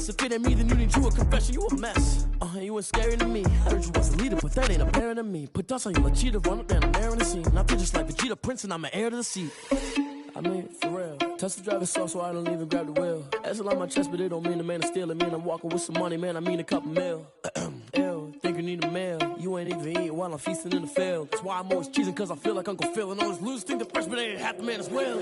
best. If it ain't me, then you need you a confession. You a mess. You ain't scary to me. Heard you was a leader, but that ain't apparent to me. Put dust on you like cheetah, run up down the air in the scene. And I feel just like Vegeta Prince, and I'm an heir to the seat. I mean, for real. Touch the driver's soft so I don't even grab the wheel. That's on my chest, but it don't mean the man is stealing. Mean I'm walking with some money, man. I mean a couple mil. Ew, think you need a meal. You ain't even eating while I'm feasting in the field. That's why I'm always cheesing, cause I feel like Uncle Phil. And all those losers think the freshman ain't half the man as well.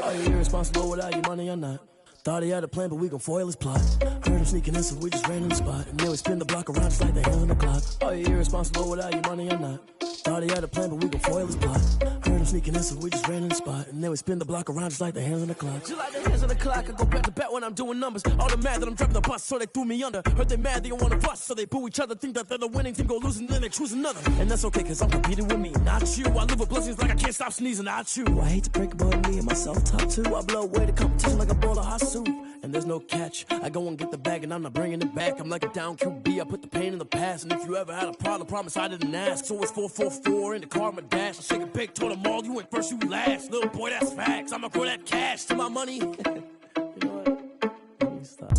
Are you irresponsible without your money or not? Thought he had a plan, but we gon' foil his plot. Heard him sneaking in, so we just ran in the spot. And then we spin the block around just like the hands on the clock. Are you irresponsible without your money or not? Thought he had a plan, but we gon' foil his plot. Heard him sneaking in, so we just ran in the spot. And then we spin the block around just like the hands on the clock. Just like the hands on the clock, I go back to back when I'm doing numbers. All the mad that I'm driving the bus, so they threw me under. Heard they mad, they don't wanna bust, so they boo each other. Think that they're the winning team, go losing, then they choose another. And that's okay, cause I'm competing with me, not you. I live with blessings like I can't stop sneezing, not you. I hate to break about me and myself top two. I blow away the competition like a bowl of hot soup. And there's no catch. I go and get the bag and I'm not bringing it back. I'm like a down QB, I put the pain in the past. And if you ever had a problem, promise I didn't ask. So it's 444 in the car, my dash. I shake a big, told them all, you went first, you last. Little boy, that's facts. I'ma grow that cash to my money. You know what? Let me stop.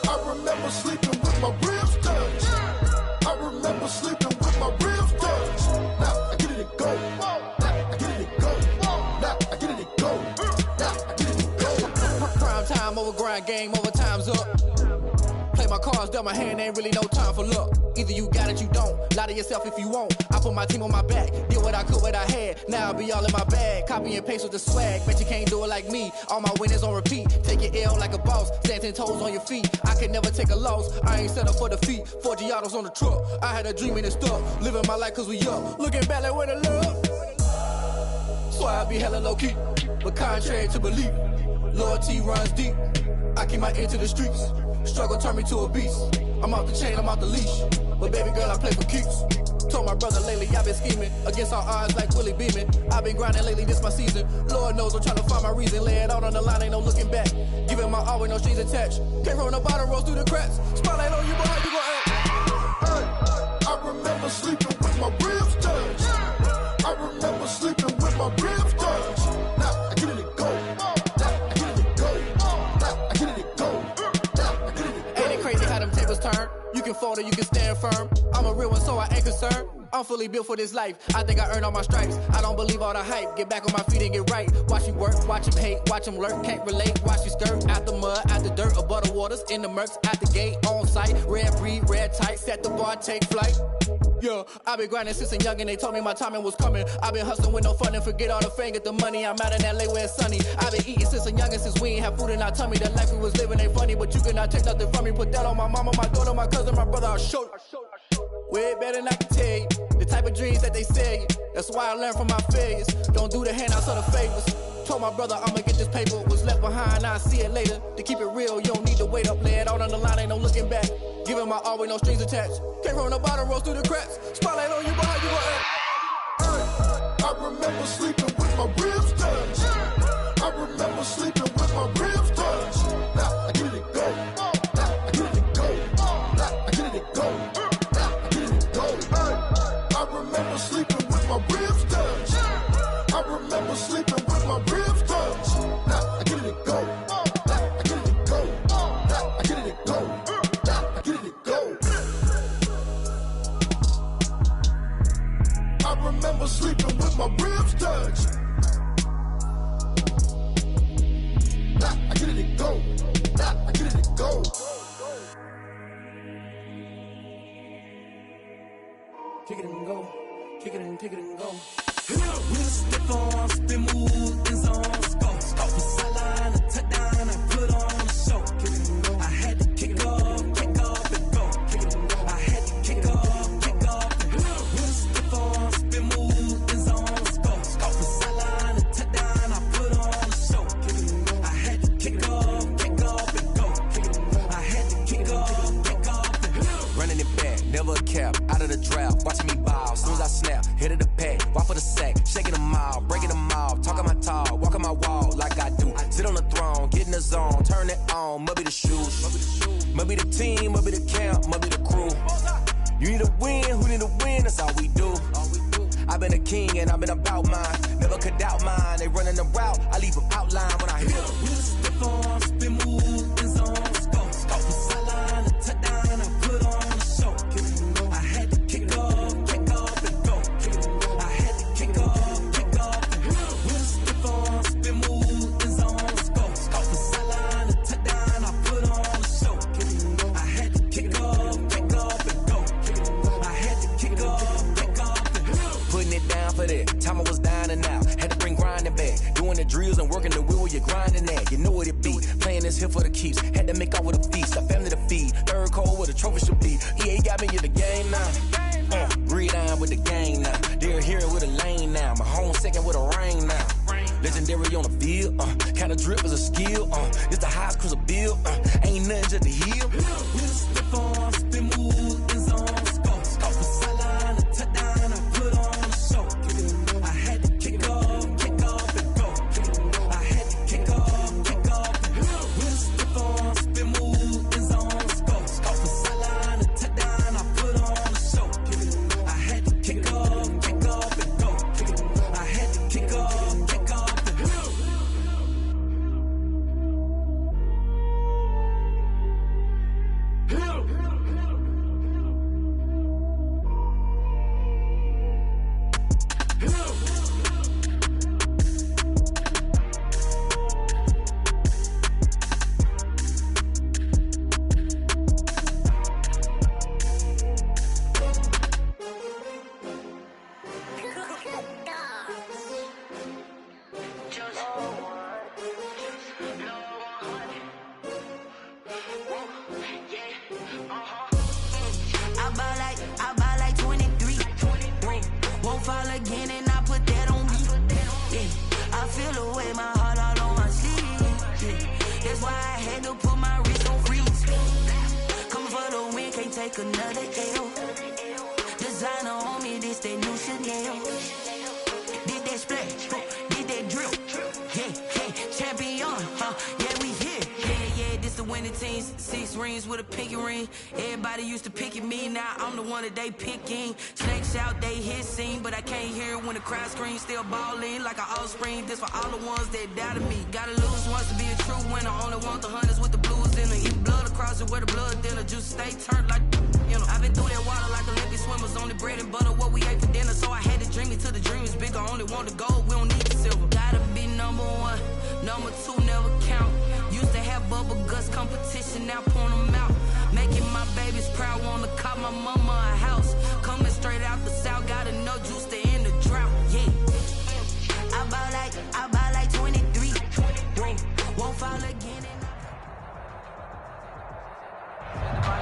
I remember sleeping with my ribs touched. I remember sleeping with my ribs touched. Now I get it and go. Now I get it and go. Now I get it and go. Now I get it and go. Prime time over grind game, over time's up. Play my cards, dealt my hand, ain't really no time for luck. Either you got it, you don't. Lie to yourself if you won't. I put my team on my back, did what I could, what I had. Now I'll be all in my bag, copy and paste with the swag. Bet you can't do it like me. All my winners on repeat. Take your L like a boss, stand 10 toes on your feet. I can never take a loss. I ain't set up for defeat. 4 Giottos on the truck. I had a dream and it stuck. Living my life cause we up. Looking back like where the love. So I be hella low key, but contrary to belief, loyalty runs deep. I keep my ear to the streets. Struggle turned me to a beast. I'm off the chain, I'm off the leash. But baby girl, I play for keeps. Told my brother lately, I've been scheming against all odds like Willie Beeman. I've been grinding lately, this my season. Lord knows I'm trying to find my reason. Lay it out on the line, ain't no looking back. Giving my all with no strings attached. Came from the bottom, rose through the cracks. Spotlight on you, but how you gon' act? Hey, I remember sleeping with my ribs touched. I remember sleeping with my ribs touched. Now I get it and go. Now I get it and go. Now I get it and go. Now I get it and go. Ain't it crazy how them tables turn? You can fold or you can stand firm. I'm a real one, so I ain't concerned. I'm fully built for this life. I think I earned all my stripes. I don't believe all the hype. Get back on my feet and get right. Watch you work, watch him hate, watch him lurk. Can't relate, watch you skirt. Out the mud, out the dirt, above the waters, in the murks, out the gate, on site. Red breed, red tight, set the bar, take flight. Yeah, I been grinding since a youngin', they told me my timing was coming. I been hustling with no fun and forget all the fame, get the money. I'm out in LA where it's sunny. I been eating since a youngin', since we ain't have food in our tummy. The life we was living ain't funny, but you cannot take nothing from me. Put that on my mama, my daughter, my cousin, my brother, I'll show you. Way better than I can tell you. The type of dreams that they sell you. That's why I learned from my failures. Don't do the handouts or the favors. Told my brother I'ma get this paper. Was left behind, I'll see it later. To keep it real, you don't need to wait up. Lay it out on the line, ain't no looking back. Giving my all with no strings attached. Came from the bottom, rose through the cracks. Spotlight on you, but how you gon' act? Hey, I remember sleeping with my ribs touched. I remember sleeping with my ribs touched. Now I get it and go. Now I get it and go. Now I get it and go. Now I get it and go. Hey, I remember sleeping with my ribs touched. I remember sleeping with my ribs touched. Now I get it and go. Now I get it and go. Now I get it and go. Now I get it and go. I remember sleeping with my ribs touched. Now I get it and go. Now I get it and go. Kick it and go. Kick it and take it and go. With a stiff on, spin move, and zone, scope. Off the sideline, a touchdown, I put on a show. I had to kick off and go. I had to kick off and go. With a stiff on, spin move, and zone, scope. Off the sideline, a touchdown, I put on a show. I had to kick off and go. I had to kick off and go. Running it back, never a cap, out of the draft, watching me bow. Soon as I snap, hit of the pack, walk for the sack, shaking them out, breaking them off, talking my talk, walking my wall like I do. Sit on the throne, get in the zone, turn it on, must be the shoes, must be the team, must be the camp, must be the crew. You need a win, who need a win, that's all we do. I've been a king and I've been about mine, never could doubt mine. the drills and working the wheel where you're grinding at. You know what it be. Playing this here for the keeps. Had to make off with a feast. A family to feed. Third cold where the trophy should be. EA got me in the game now. Gridiron with the gang now. They're here with a lane now. My home second with a rain now. Legendary on the field. Kinda drip is a skill. It's the highest cruiser bill. Ain't nothing just to heal. We just step on, spin move, in zone, scope. Scope the sideline, a touchdown, I put on a show. I had to kick off and go. I had to kick off and go. We just step on, spin move, in zone, scope. Scope the sideline, a touchdown, I put on a show. I had to kick off and go. I had to kick off and go. I buy like 23. Won't fall again and I put that on me. Yeah. I feel away my heart all on my sleeve. Yeah. That's why I had to put my wrist on freeze. Coming for the win, can't take another L. Designer on me, this that new Chanel. Did that splash, did that drill. Yeah, champion, yeah, we here. Yeah, this the winning teams. 6 rings with a pinky ring. Everybody used to picking me, now I'm the one that they picking. Snakes out, they hit scene, but I can't hear it when the crowd screams. Still balling like an offspring. This for all the ones that doubted me. Gotta lose once to be a true winner. Only want the hunters with the blues in it. Eat blood across it where the blood dinner. Juice stay turned like, you know. I've been through that water like Olympic swimmers. Only bread and butter, what we ate for dinner. So I had to dream it till the dream is bigger. Only want the gold, we don't need the silver. Gotta be number 1, number 2 never count. Used to have bubble guts competition, now point them out. Making my babies proud, wanna cop my mama a house. Coming straight out the south, gotta know juice to end the drought. Yeah, I buy like 23. Won't fall again.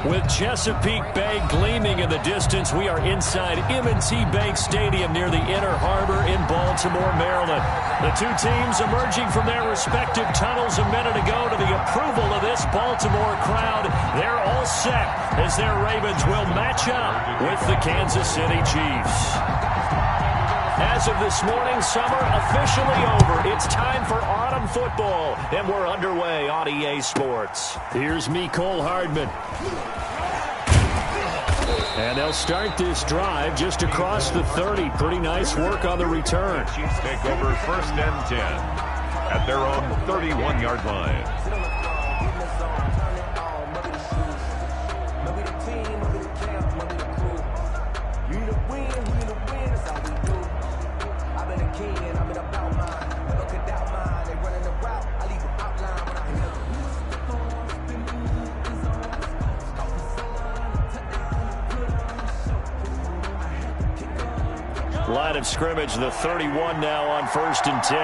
With Chesapeake Bay gleaming in the distance, we are inside M&T Bank Stadium near the Inner Harbor in Baltimore, Maryland. The two teams emerging from their respective tunnels a minute ago to the approval of this Baltimore crowd. They're all set as their Ravens will match up with the Kansas City Chiefs. As of this morning, summer officially over. It's time for autumn football, and we're underway on EA Sports. Here's Mecole Hardman. And they'll start this drive just across the 30. Pretty nice work on the return. Chiefs take over 1st and 10 at their own 31-yard line. Line of scrimmage, the 31 now on 1st and 10.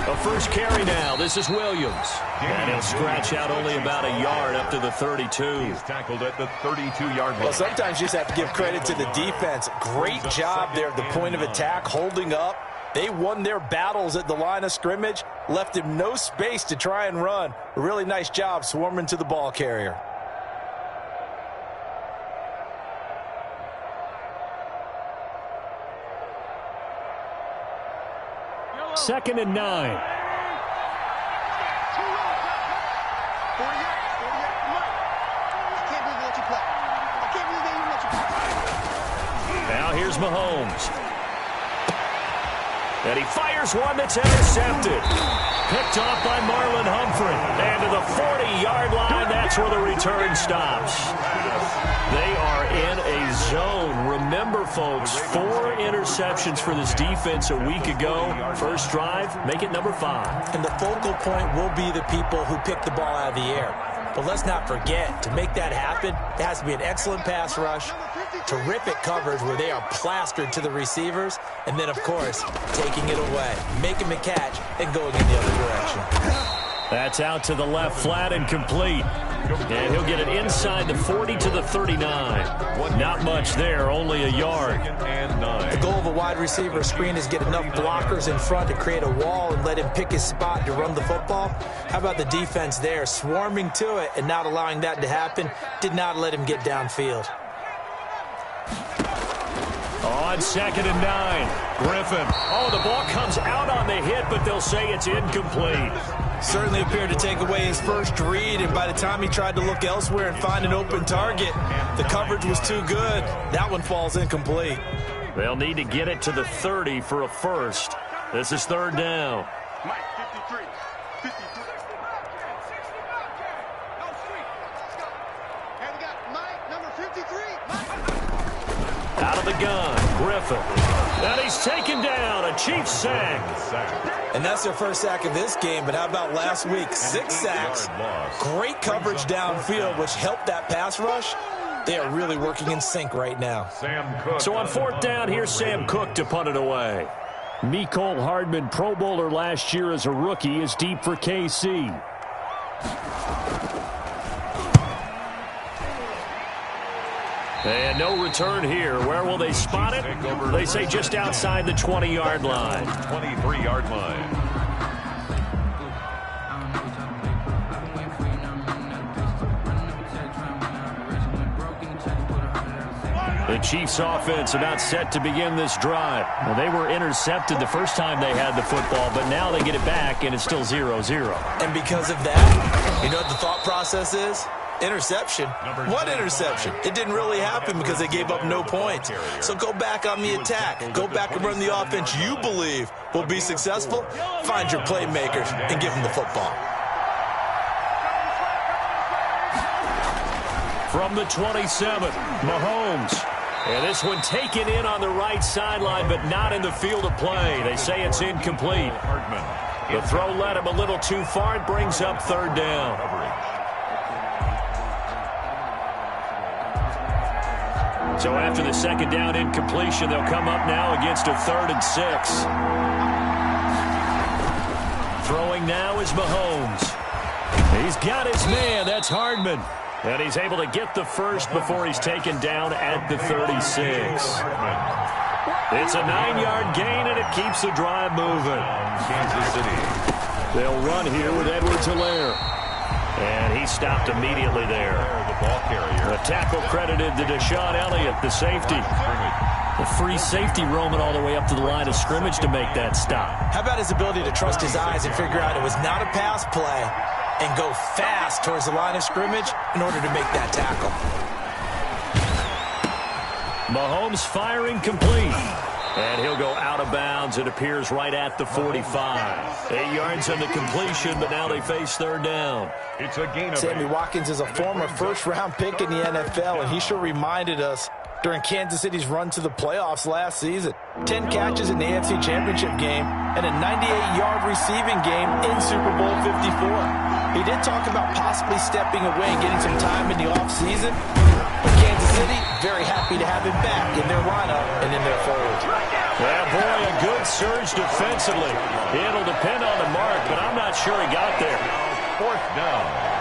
A first carry now. This is Williams. And he'll scratch out only about a yard up to the 32. He's tackled at the 32-yard line. Well, sometimes you just have to give credit to the defense. Great job there at the point of attack, holding up. They won their battles at the line of scrimmage, left him no space to try and run. A really nice job swarming to the ball carrier. 2nd and 9. Now here's Mahomes. And he fires one that's intercepted. Picked off by Marlon Humphrey. And to the 40-yard line, that's where the return stops. They are in a zone. Remember, folks, 4 interceptions for this defense a week ago. First drive, make it number 5. And the focal point will be the people who pick the ball out of the air. But let's not forget, to make that happen, it has to be an excellent pass rush, Terrific coverage where they are plastered to the receivers, and then, of course, taking it away, making the catch, and going in the other direction. That's out to the left flat and complete. And he'll get it inside the 40 to the 39. Not much there, only a yard. The goal of a wide receiver screen is get enough blockers in front to create a wall and let him pick his spot to run the football. How about the defense there, swarming to it and not allowing that to happen? Did not let him get downfield. On 2nd and 9, Griffin. Oh, the ball comes out on the hit, but they'll say it's incomplete. Certainly appeared to take away his first read, and by the time he tried to look elsewhere and find an open target, the coverage was too good. That one falls incomplete. They'll need to get it to the 30 for a first. This is 3rd down. Mike, 53. 53. And we got Mike, number 53. Out of the gun, Griffin. And he's taken down, a Chiefs sack. And that's their first sack of this game, but how about last week? 6 sacks, great coverage downfield, which helped that pass rush. They are really working in sync right now. So on 4th down, here's Sam Cook to punt it away. Mecole Hardman, Pro Bowler last year as a rookie, is deep for KC. And no return here. Where will they spot it? They say just outside the 20-yard line. 23-yard line. The Chiefs offense about set to begin this drive. Well, they were intercepted the first time they had the football, but now they get it back, and it's still 0-0. And because of that, you know what the thought process is? Interception. What interception? It didn't really happen because they gave up no points. So go back on the attack. Go back and run the offense you believe will be successful. Find your playmakers and give them the football. From the 27, Mahomes. And this one taken in on the right sideline, but not in the field of play. They say it's incomplete. The throw led him a little too far. It brings up 3rd down. So after the 2nd down incompletion, they'll come up now against a 3rd and 6. Throwing now is Mahomes. He's got his man. That's Hardman. And he's able to get the first before he's taken down at the 36. It's a 9-yard gain, and it keeps the drive moving. Kansas City. They'll run here with Edwards-Helaire. And he stopped immediately there. The ball carrier. The tackle credited to Deshaun Elliott, the safety. The free safety roaming all the way up to the line of scrimmage to make that stop. How about his ability to trust his eyes and figure out it was not a pass play and go fast towards the line of scrimmage in order to make that tackle. Mahomes firing complete. And he'll go out of bounds. It appears right at the 45. 8 yards on the completion, but now they face 3rd down. It's a gain of Sammy Watkins is a former first-round pick in the NFL, and he sure reminded us during Kansas City's run to the playoffs last season. 10 catches in the AFC Championship game and a 98-yard receiving game in Super Bowl 54. He did talk about possibly stepping away and getting some time in the offseason, but Kansas City very happy to have him back in their lineup and in their fold. Yeah, boy, a good surge defensively. It'll depend on the mark, but I'm not sure he got there. 4th down.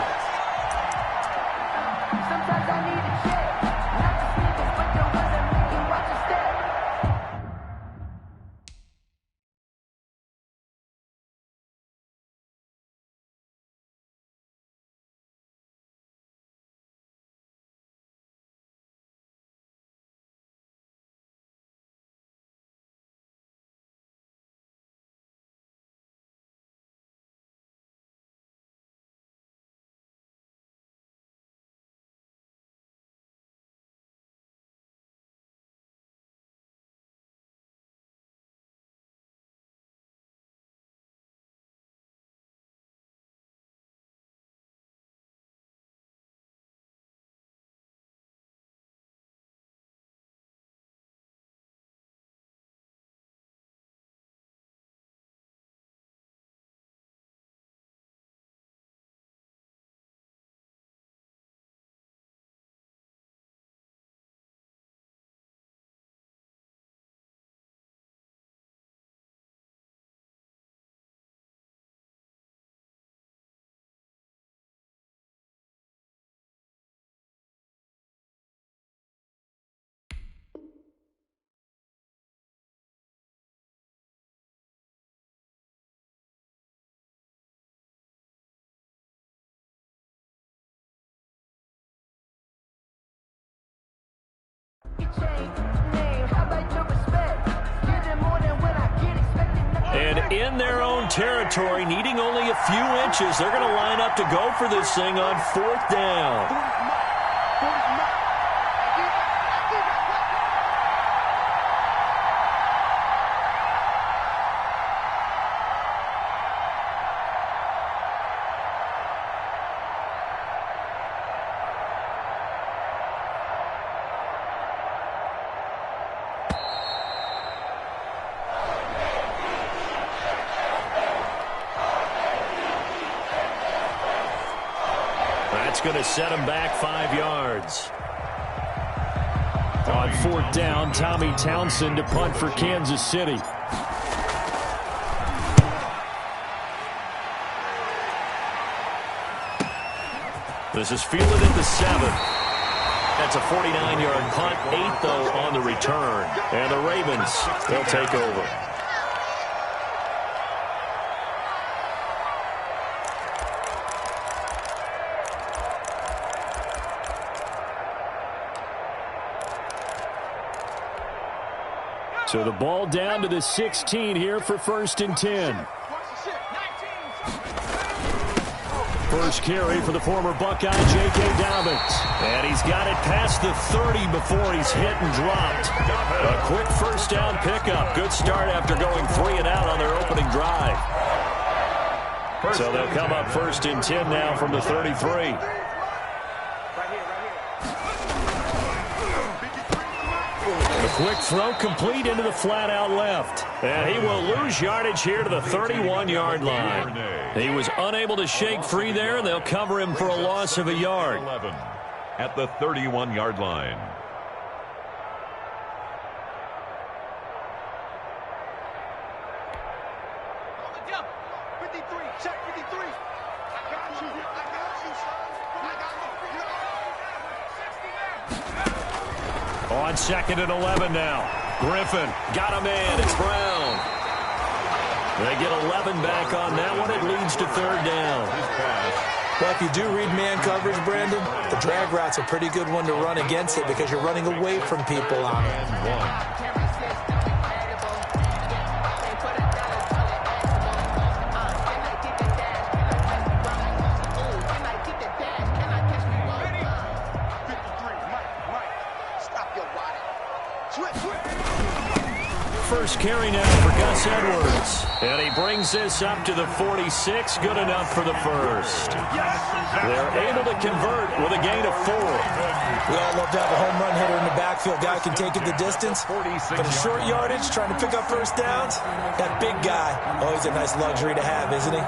in their own territory, needing only a few inches. They're going to line up to go for this thing on 4th down. That's going to set him back 5 yards. On 4th down, Tommy Townsend to punt for Kansas City. This is fielded at the 7. That's a 49-yard punt, 8 though on the return. And the Ravens, they'll take over. So the ball down to the 16 here for 1st and 10. First carry for the former Buckeye, J.K. Dobbins. And he's got it past the 30 before he's hit and dropped. A quick first down pickup. Good start after going 3 and out on their opening drive. So they'll come up 1st and 10 now from the 33. A quick throw complete into the flat-out left. And he will lose yardage here to the 31-yard line. He was unable to shake free there, and they'll cover him for a loss of a yard. 11 at the 31-yard line. On 2nd and 11 now. Griffin got a man. It's Brown. They get 11 back on that one. It leads to 3rd down. Well, if you do read man coverage, Brandon, the drag route's a pretty good one to run against it because you're running away from people on it. First carry now for Gus Edwards. And he brings this up to the 46. Good enough for the first. They're able to convert with a gain of 4. We all love to have a home run hitter in the backfield. Guy can take it the distance. But in short yardage, trying to pick up first downs, that big guy, always a nice luxury to have, isn't he?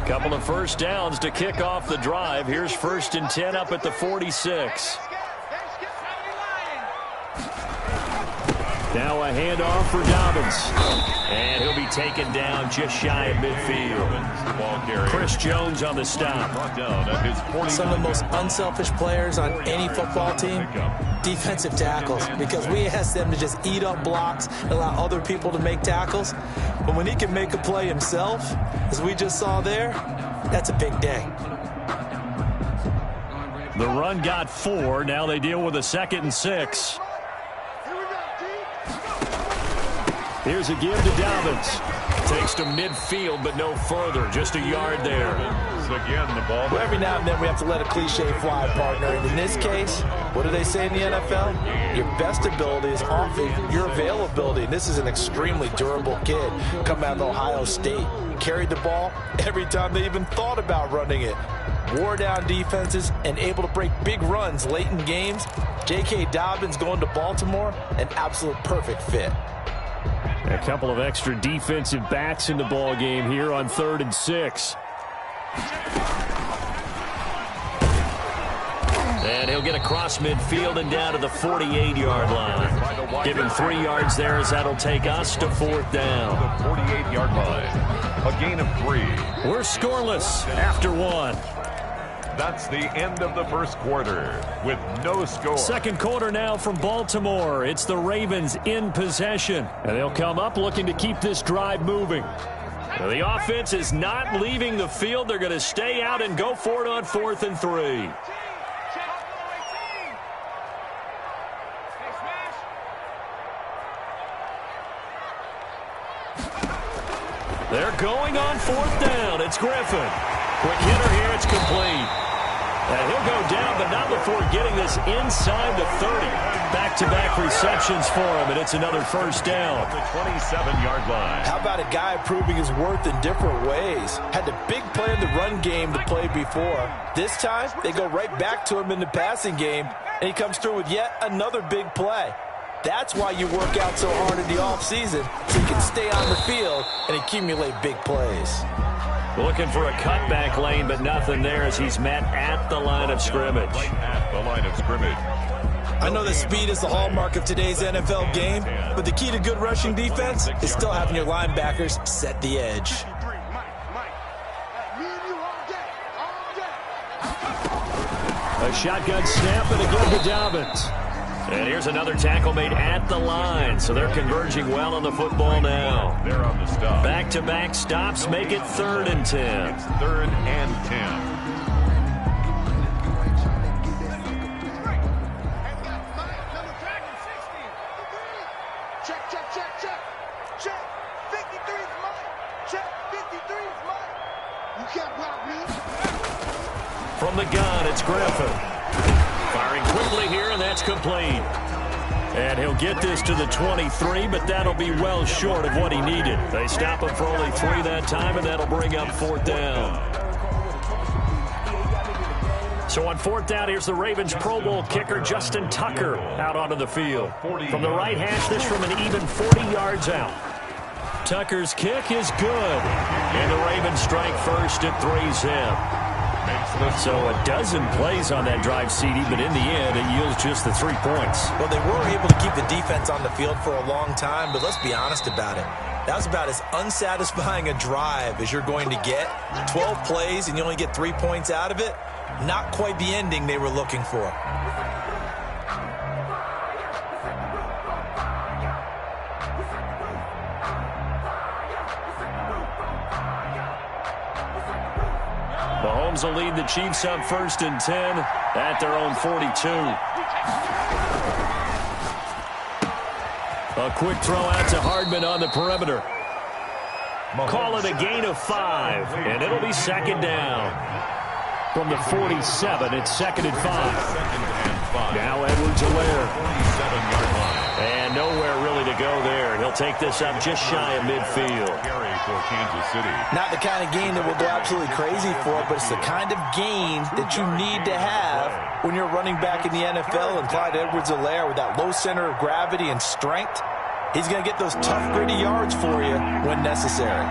Couple of first downs to kick off the drive. Here's 1st and 10 up at the 46. Now a handoff for Dobbins. And he'll be taken down just shy of midfield. Chris Jones on the stop. Some of the most unselfish players on any football team, defensive tackles, because we ask them to just eat up blocks and allow other people to make tackles. But when he can make a play himself, as we just saw there, that's a big day. The run got 4. Now they deal with a 2nd and 6. Here's a give to Dobbins. Takes to midfield, but no further. Just a yard there. Again, the ball. Well, every now and then we have to let a cliche fly, partner. And in this case, what do they say in the NFL? Your best ability is often your availability. And this is an extremely durable kid coming out of Ohio State. Carried the ball every time they even thought about running it. Wore down defenses and able to break big runs late in games. J.K. Dobbins going to Baltimore, an absolute perfect fit. A couple of extra defensive backs in the ball game here on 3rd and 6. And he'll get across midfield and down to the 48-yard line. Give him 3 yards there as that'll take us to 4th down. The 48-yard line. A gain of 3. We're scoreless after 1. That's the end of the first quarter with no score. Second quarter now from Baltimore. It's the Ravens in possession. And they'll come up looking to keep this drive moving. Now the offense is not leaving the field. They're going to stay out and go for it on 4th and 3. They're going on 4th down. It's Griffin. Quick hitter here. It's complete. And he'll go down, but not before getting this inside the 30. Back-to-back receptions for him, and it's another 1st down. The 27-yard line. How about a guy proving his worth in different ways? Had the big play in the run game to play before. This time, they go right back to him in the passing game, and he comes through with yet another big play. That's why you work out so hard in the offseason, so you can stay on the field and accumulate big plays. Looking for a cutback lane, but nothing there as he's met at the line of scrimmage. Right at the line of scrimmage. I know that speed is the hallmark of today's NFL game, but the key to good rushing defense is still having your linebackers set the edge. A shotgun snap and again to Dobbins. And here's another tackle made at the line, so they're converging well on the football now. They're on the stop. Back-to-back stops make it 3rd and 10. It's 3rd and 10. From the gun, it's Griffin. Firing quickly here, and that's complete. And he'll get this to the 23, but that'll be well short of what he needed. They stop him for only 3 that time, and that'll bring up 4th down. So on 4th down, here's the Ravens Pro Bowl kicker Justin Tucker out onto the field. From the right hash, this from an even 40 yards out. Tucker's kick is good. And the Ravens strike first at 3-zip. So a dozen plays on that drive, CD, but in the end, it yields just the 3 points. Well, they were able to keep the defense on the field for a long time, but let's be honest about it. That was about as unsatisfying a drive as you're going to get. 12 plays and you only get 3 points out of it. Not quite the ending they were looking for. Mahomes will lead the Chiefs up 1st and 10 at their own 42. A quick throw out to Hardman on the perimeter. Call it a gain of 5, and it'll be 2nd down. From the 47, it's 2nd and 5. Now Edwards-Helaire. 47-yard line. And nowhere really to go there. He'll take this up just shy of midfield. Carry for Kansas City. Not the kind of gain that we'll go absolutely crazy for, but it's the kind of gain that you need to have when you're running back in the NFL. And Clyde Edwards-Helaire, with that low center of gravity and strength, he's going to get those tough, gritty yards for you when necessary.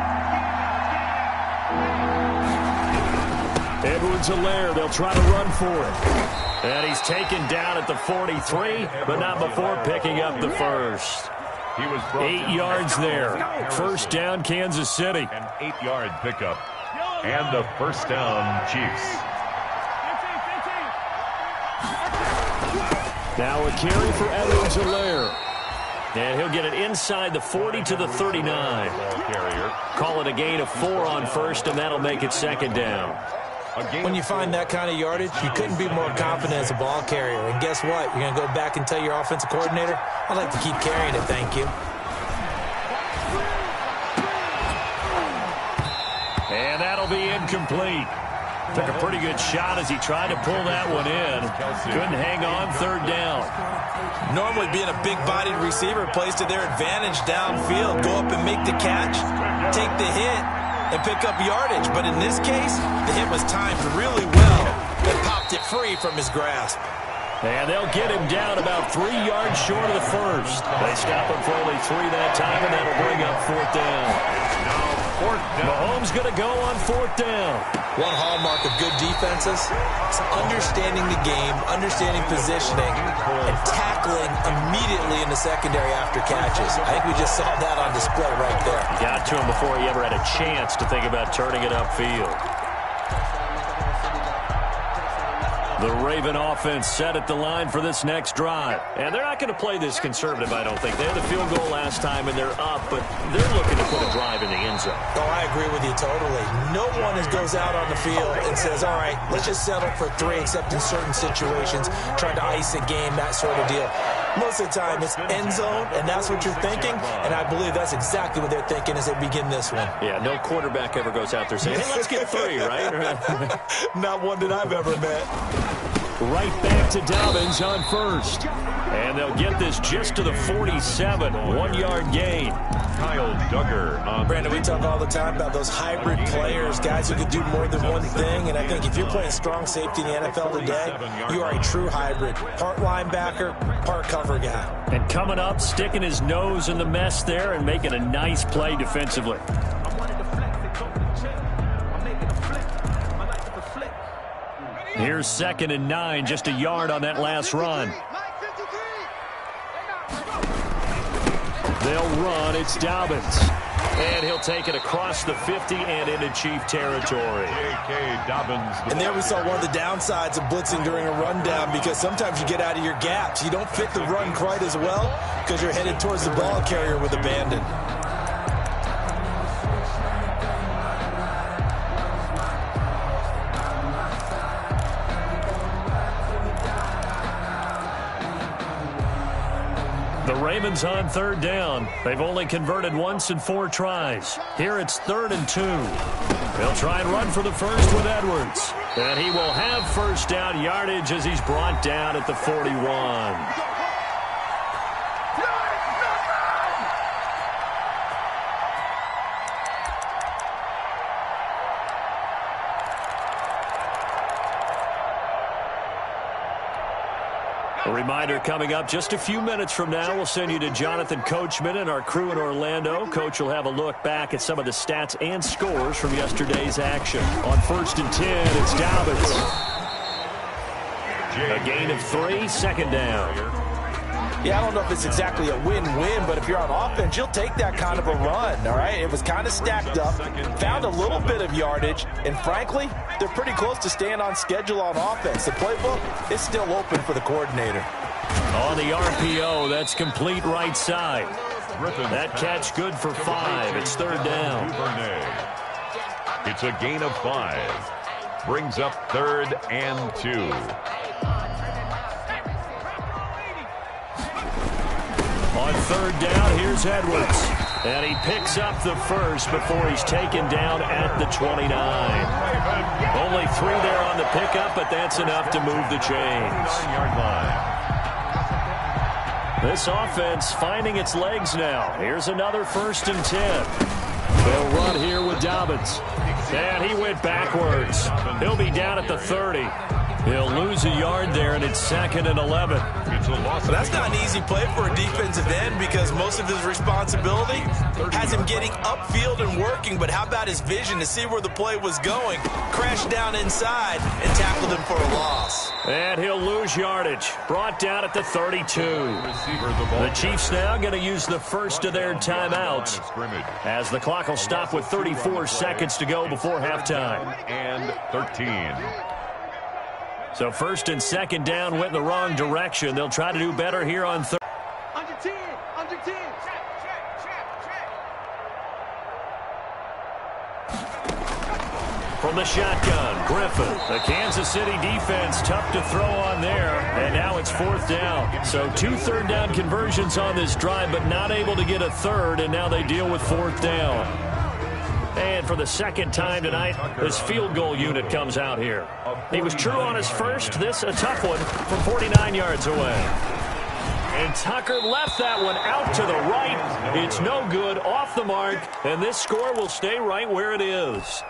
Edwards-Helaire, they'll try to run for it. And he's taken down at the 43, but not before picking up the first. He was 8 yards there. 1st down, Kansas City. An 8-yard pickup. And the 1st down, Chiefs. Now a carry for Edwards-Helaire. And he'll get it inside the 40 to the 39. Call it a gain of 4 on 1st, and that'll make it 2nd down. When you find that kind of yardage, you couldn't be more confident as a ball carrier. And guess what? You're going to go back and tell your offensive coordinator, I'd like to keep carrying it, thank you. And that'll be incomplete. Took a pretty good shot as he tried to pull that one in. Couldn't hang on, 3rd down. Normally being a big-bodied receiver plays to their advantage downfield. Go up and make the catch, take the hit, and pick up yardage. But in this case, the hit was timed really well and popped it free from his grasp. And they'll get him down about 3 yards short of the first. They stop him for only 3 that time, and that'll bring up 4th down. Mahomes going to go on 4th down. One hallmark of good defenses is understanding the game, understanding positioning, and tackling immediately in the secondary after catches. I think we just saw that on display right there. Got to him before he ever had a chance to think about turning it upfield. The Raven offense set at the line for this next drive. And they're not going to play this conservative, I don't think. They had the field goal last time, and they're up, but they're looking to put a drive in the end zone. Oh, I agree with you totally. No one goes out on the field and says, all right, let's just settle for 3, except in certain situations, trying to ice a game, that sort of deal. Most of the time, it's end zone, and that's what you're thinking, and I believe that's exactly what they're thinking as they begin this one. Yeah, no quarterback ever goes out there saying, hey, let's get 3, right? Not one that I've ever met. Right back to Dobbins on first. And they'll get this just to the 47, 1-yard gain. Kyle Duggar on. Brandon, we talk all the time about those hybrid players, guys who can do more than one thing, and I think if you're playing strong safety in the NFL today, you are a true hybrid. Part linebacker, part cover guy. And coming up, sticking his nose in the mess there and making a nice play defensively. Here's 2nd and 9, just a yard on that last run. They'll run. It's Dobbins. And he'll take it across the 50 and into Chief territory. And there we saw one of the downsides of blitzing during a rundown, because sometimes you get out of your gaps. You don't fit the run quite as well because you're headed towards the ball carrier with abandon. The Ravens on 3rd down. They've only converted once in 4 tries. Here it's 3rd and 2. They'll try and run for the first with Edwards. And he will have first down yardage as he's brought down at the 41. A reminder coming up just a few minutes from now, we'll send you to Jonathan Coachman and our crew in Orlando. Coach will have a look back at some of the stats and scores from yesterday's action. On 1st and 10, it's Dobbins. A gain of 3, 2nd down. Yeah, I don't know if it's exactly a win-win, but if you're on offense, you'll take that kind of a run, all right? It was kind of stacked up, found a little bit of yardage, and frankly, they're pretty close to staying on schedule on offense. The playbook is still open for the coordinator. On the RPO, that's complete right side. That catch good for 5. It's 3rd down. It's a gain of 5. Brings up 3rd and 2. On 3rd down, here's Edwards. And he picks up the first before he's taken down at the 29. Only 3 there on the pickup, but that's enough to move the chains. This offense finding its legs now. Here's another 1st and 10. They'll run here with Dobbins. And he went backwards. He'll be down at the 30. He'll lose a yard there, and it's 2nd and 11. Well, that's not an easy play for a defensive end, because most of his responsibility has him getting upfield and working, but how about his vision to see where the play was going, crashed down inside, and tackled him for a loss. And he'll lose yardage. Brought down at the 32. The Chiefs now going to use the first of their timeouts, as the clock will stop with 34 seconds to go before halftime. And 13. So 1st and 2nd down went in the wrong direction. They'll try to do better here on 3rd. Under 10, under 10. From the shotgun, Griffin. The Kansas City defense tough to throw on there. And now it's 4th down. So 2 3rd down conversions on this drive, but not able to get a 3rd, and now they deal with 4th down. And for the 2nd time tonight, this field goal unit comes out here. He was true on his first. This a tough one from 49 yards away. And Tucker left that one out to the right. It's no good, off the mark, and this score will stay right where it is.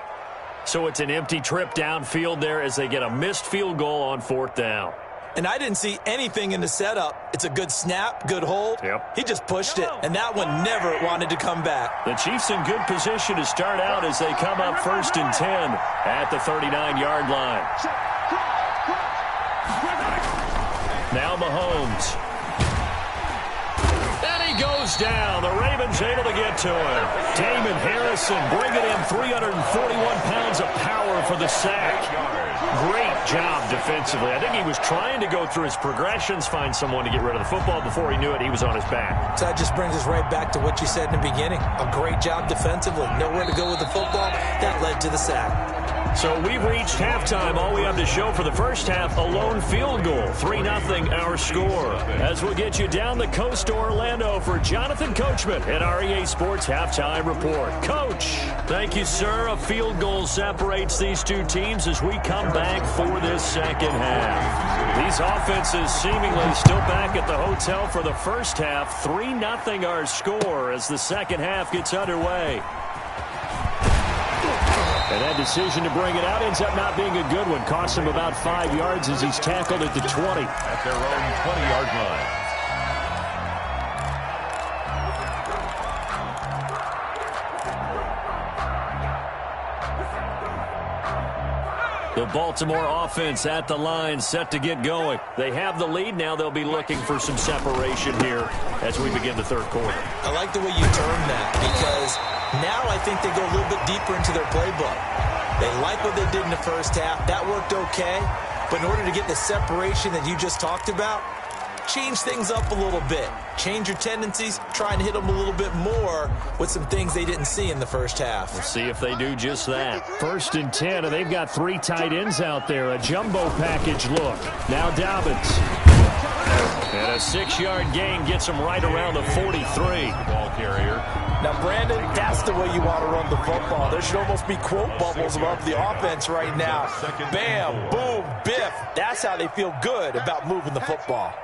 So it's an empty trip downfield there as they get a missed field goal on 4th down. And I didn't see anything in the setup. It's a good snap, good hold. Yep. He just pushed it, and that one never wanted to come back. The Chiefs in good position to start out as they come up 1st and 10 at the 39-yard line. Now Mahomes. And he goes down. The Ravens able to get to him. Damon Harrison bringing in 341 pounds of power for the sack. Great job defensively. I think he was trying to go through his progressions, find someone to get rid of the football. Before he knew it, he was on his back. So that just brings us right back to what you said in the beginning. A great job defensively. Nowhere to go with the football. That led to the sack. So we've reached halftime. All we have to show for the first half, a lone field goal. 3-0 our score. As we'll get you down the coast to Orlando for Jonathan Coachman at our EA Sports Halftime Report. Coach, thank you, sir. A field goal separates these two teams as we come back for this second half. These offenses seemingly still back at the hotel for the first half. 3-0 our score as the second half gets underway. And that decision to bring it out ends up not being a good one. Costs him about 5 yards as he's tackled at the 20. At their own 20-yard line. The Baltimore offense at the line, set to get going. They have the lead. Now they'll be looking for some separation here as we begin the third quarter. I like the way you term that because now I think they go a little bit deeper into their playbook. They like what they did in the first half. That worked okay. But in order to get the separation that you just talked about, change things up a little bit. Change your tendencies. Try and hit them a little bit more with some things they didn't see in the first half. We'll see if they do just that. 1st and 10, and they've got 3 tight ends out there. A jumbo package look. Now Dobbins. And a 6-yard gain gets him right around the 43. Ball carrier. Now, Brandon, that's the way you want to run the football. There should almost be quote bubbles above the offense right now. Bam, boom, biff. That's how they feel good about moving the football.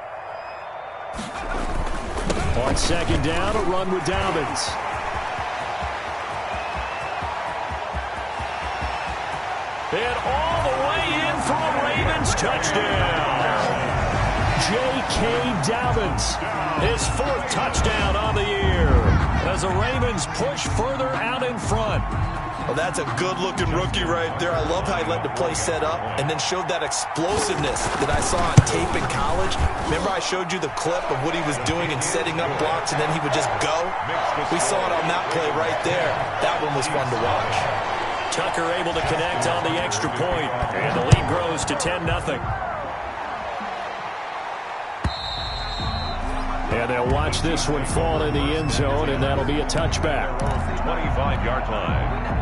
On second down, a run with Dobbins. And all the way in for a Ravens touchdown. J.K. Dobbins, his 4th touchdown on the year as the Ravens push further out in front. Well, that's a good-looking rookie right there. I love how he let the play set up and then showed that explosiveness that I saw on tape in college. Remember I showed you the clip of what he was doing and setting up blocks, and then he would just go? We saw it on that play right there. That one was fun to watch. Tucker able to connect on the extra point, and the lead grows to 10-0. And they'll watch this one fall in the end zone, and that'll be a touchback. 25-yard line.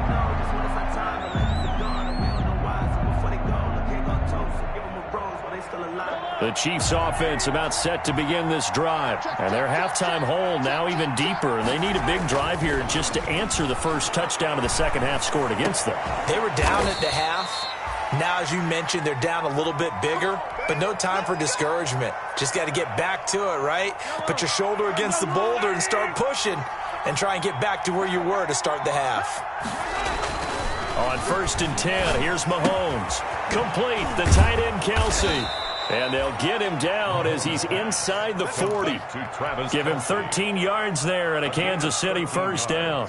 The Chiefs offense about set to begin this drive. And their halftime hole now even deeper. And they need a big drive here just to answer the first touchdown of the second half scored against them. They were down at the half. Now, as you mentioned, they're down a little bit bigger, but no time for discouragement. Just got to get back to it, right? Put your shoulder against the boulder and start pushing and try and get back to where you were to start the half. On 1st and 10, here's Mahomes. Complete, the tight end Kelsey. And they'll get him down as he's inside the 40. Give him 13 yards there and a Kansas City first down.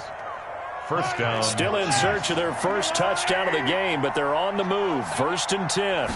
First down. Still in search of their first touchdown of the game, but they're on the move. 1st and 10.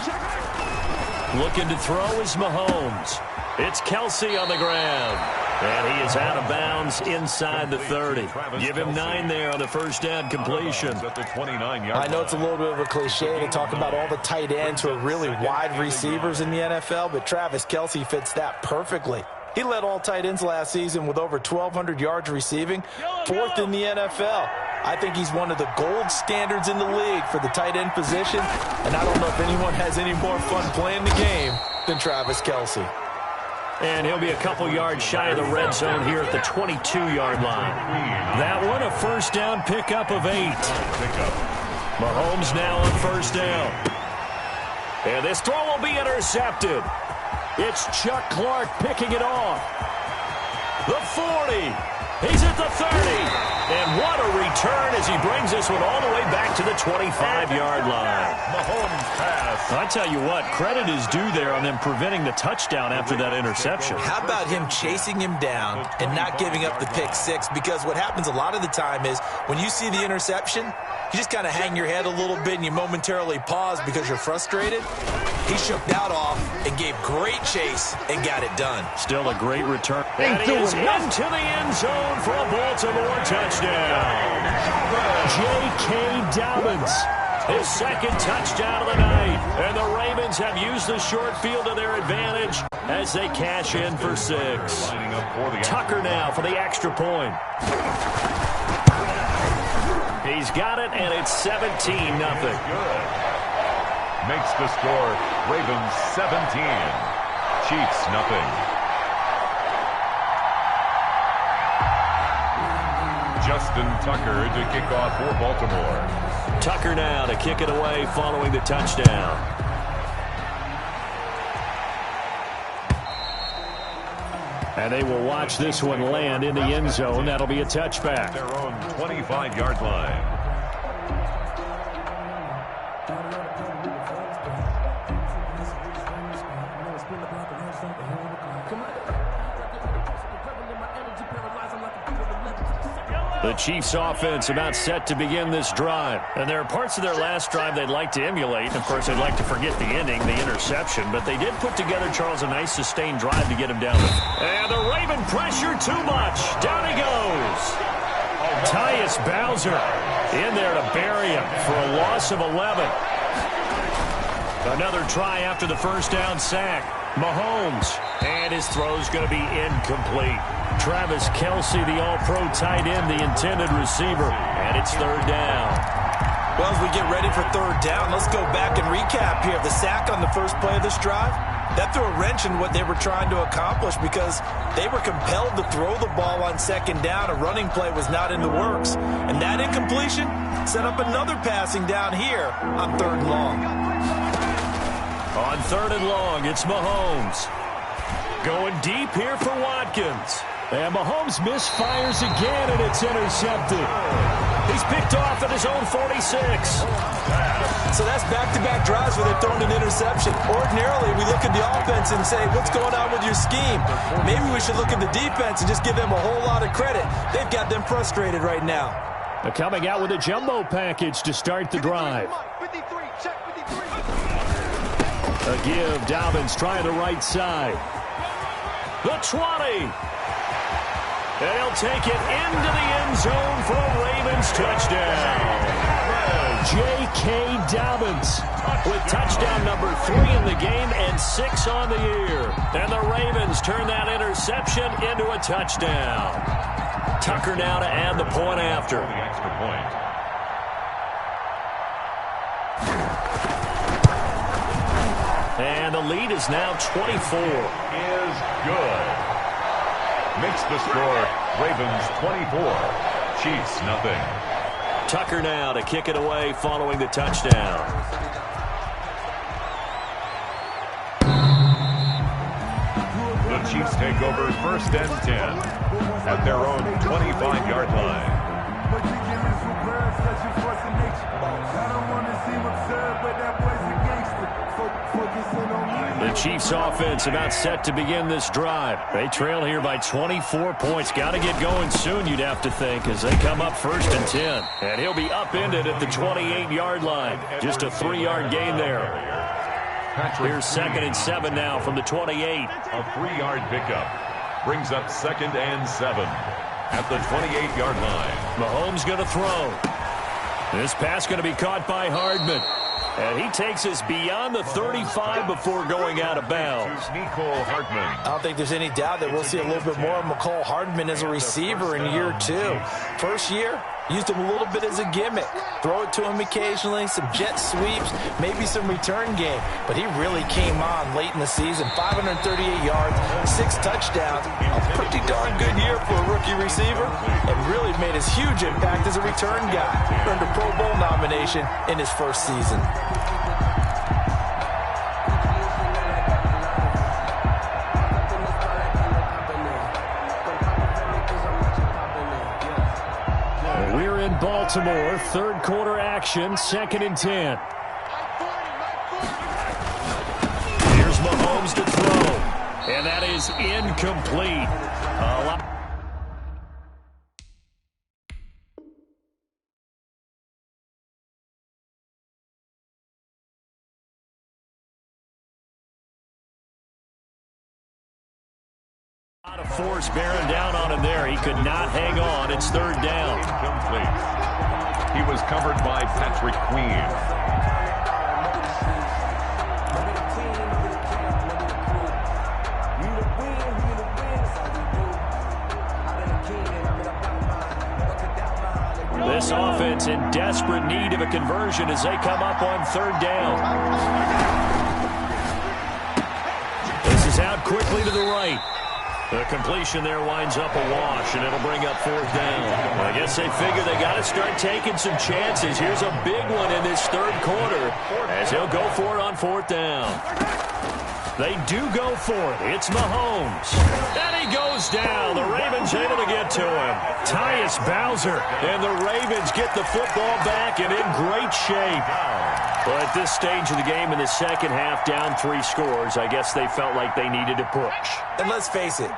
Looking to throw is Mahomes. It's Kelsey on the ground. And he is out of bounds inside the 30. Give him 9 there on the first down completion. At the 29-yard I know it's a little bit of a cliche to talk about all the tight ends who are really wide receivers in the NFL, but Travis Kelce fits that perfectly. He led all tight ends last season with over 1,200 yards receiving, 4th in the NFL. I think he's one of the gold standards in the league for the tight end position, and I don't know if anyone has any more fun playing the game than Travis Kelce. And he'll be a couple yards shy of the red zone here at the 22-yard line. That one, a first down pickup of 8. Mahomes now on first down. And this throw will be intercepted. It's Chuck Clark picking it off. The 40. He's at the 30. And what a return as he brings this one all the way back to the 25-yard line. Mahomes pass. I tell you what, credit is due there on them preventing the touchdown after that interception. How about him chasing him down and not giving up the pick 6? Because what happens a lot of the time is when you see the interception, you just kind of hang your head a little bit and you momentarily pause because you're frustrated. He shook that off and gave great chase and got it done. Still a great return. And he is into the end zone for a Baltimore touchdown. J.K. Dobbins, his 2nd touchdown of the night. And the Ravens have used the short field to their advantage as they cash in for 6. Tucker now for the extra point. He He's got it, and it's 17-0. Good. Makes the score Ravens 17, Chiefs nothing. Justin Tucker to kick off for Baltimore. Tucker now to kick it away following the touchdown. And they will watch this one land in the end zone. That'll be a touchback. Their own 25-yard line. The Chiefs offense about set to begin this drive. And there are parts of their last drive they'd like to emulate. And of course, they'd like to forget the ending, the interception. But they did put together, Charles, a nice sustained drive to get him down. And the Raven pressure too much. Down he goes. Tyus Bowser in there to bury him for a loss of 11. Another try after the first down sack. Mahomes, and his throw's going to be incomplete. Travis Kelce, the all-pro tight end, the intended receiver, and it's third down. Well, as we get ready for third down, let's go back and recap here. The sack on the first play of this drive, that threw a wrench in what they were trying to accomplish because they were compelled to throw the ball on second down. A running play was not in the works. And that incompletion set up another passing down here on third and long. On third and long, it's Mahomes. Going deep here for Watkins. And Mahomes misfires again, and it's intercepted. He's picked off at his own 46. So that's back-to-back drives where they've thrown an interception. Ordinarily, we look at the offense and say, what's going on with your scheme? Maybe we should look at the defense and just give them a whole lot of credit. They've got them frustrated right now. They're coming out with a jumbo package to start the drive. 53, check 53. A give, Dobbins trying the right side. The 20. They'll take it into the end zone for a Ravens touchdown. J.K. Dobbins with touchdown number 3 in the game and 6 on the year. And the Ravens turn that interception into a touchdown. Tucker now to add the point after. The extra point. And the lead is now 24. Is good. Makes the score Ravens 24, Chiefs nothing. Tucker now to kick it away following the touchdown. The Chiefs take over first and 10 at their own 25-yard line. The Chiefs offense about set to begin this drive. They trail here by 24 points. Got to get going soon, you'd have to think, as they come up first and 10. And he'll be upended at the 28-yard line. Just a 3-yard gain there. Here's second and 7 now from the 28. A 3-yard pickup brings up second and 7 at the 28-yard line. Mahomes going to throw. This pass going to be caught by Hardman. And he takes us beyond the 35 before going out of bounds. Mecole Hardman. I don't think there's any doubt that we'll see a little bit more of Mecole Hardman as a receiver in year 2. First year, used him a little bit as a gimmick. Throw it to him occasionally, some jet sweeps, maybe some return game. But he really came on late in the season. 538 yards, 6 touchdowns. A pretty darn good year for a rookie receiver. And really made his huge impact as a return guy. Earned a Pro Bowl nomination in his first season. We're in Baltimore, third quarter action, second and 10. Here's Mahomes to throw, and that is incomplete. Out of force bearing down on him there. He could not hang on. It's third down. Incomplete. He was covered by Patrick Queen. This this offense in desperate need of a conversion as they come up on third down. This is out quickly to the right. The completion there winds up a wash, and it'll bring up fourth down. I guess they figure they got to start taking some chances. Here's a big one in this third quarter as he'll go for it on fourth down. They do go for it. It's Mahomes. And he goes down. The Ravens able to get to him. Tyus Bowser. And the Ravens get the football back and in great shape. Well, at this stage of the game in the second half, down 3 scores, I guess they felt like they needed to push. And let's face it,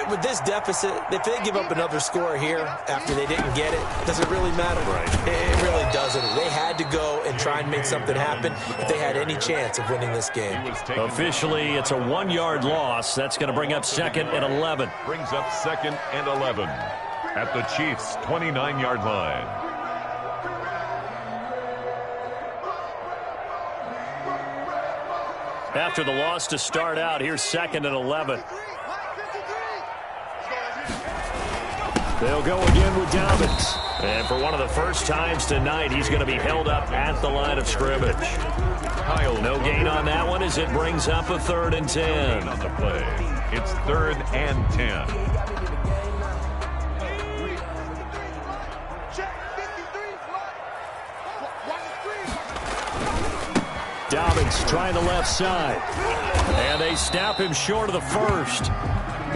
with this deficit, if they give up another score here after they didn't get it, does it really matter? Right. It really doesn't. They had to go and try and make something happen if they had any chance of winning this game. Officially, it's a 1-yard loss. That's going to bring up 2nd and 11. Brings up 2nd and 11 at the Chiefs' 29-yard line. After the loss to start out, here's 2nd and 11. They'll go again with Dobbins. And for one of the first times tonight, he's going to be held up at the line of scrimmage. No gain on that one as it brings up a 3rd and 10. On the play, it's 3rd and 10. Dobbins trying the left side. And they snap him short of the first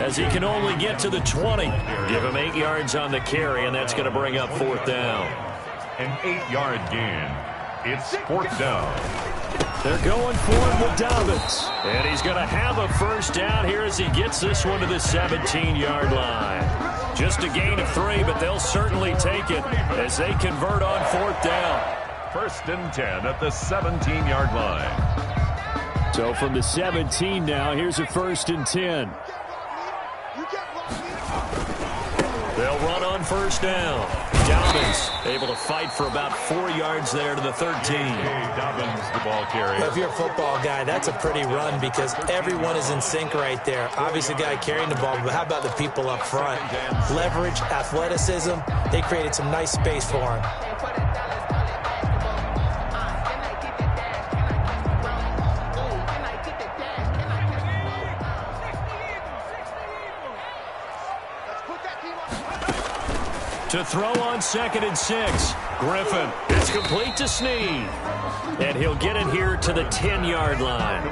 as he can only get to the 20. Give him 8 yards on the carry, and that's going to bring up 4th down. An 8-yard gain. It's 4th down. They're going for it with Dobbins. And he's going to have a first down here as he gets this one to the 17-yard line. Just a gain of 3, but they'll certainly take it as they convert on 4th down. 1st and 10 at the 17-yard line. So from the 17 now, here's a 1st and 10. They'll run on 1st down. Dobbins able to fight for about 4 yards there to the 13. Dobbins, the ball carrier. Well, if you're a football guy, that's a pretty run because everyone is in sync right there. Obviously, the guy carrying the ball, but how about the people up front? Leverage, athleticism, they created some nice space for him. To throw on 2nd and 6. Griffin. It's complete to Snead. And he'll get it here to the 10-yard line.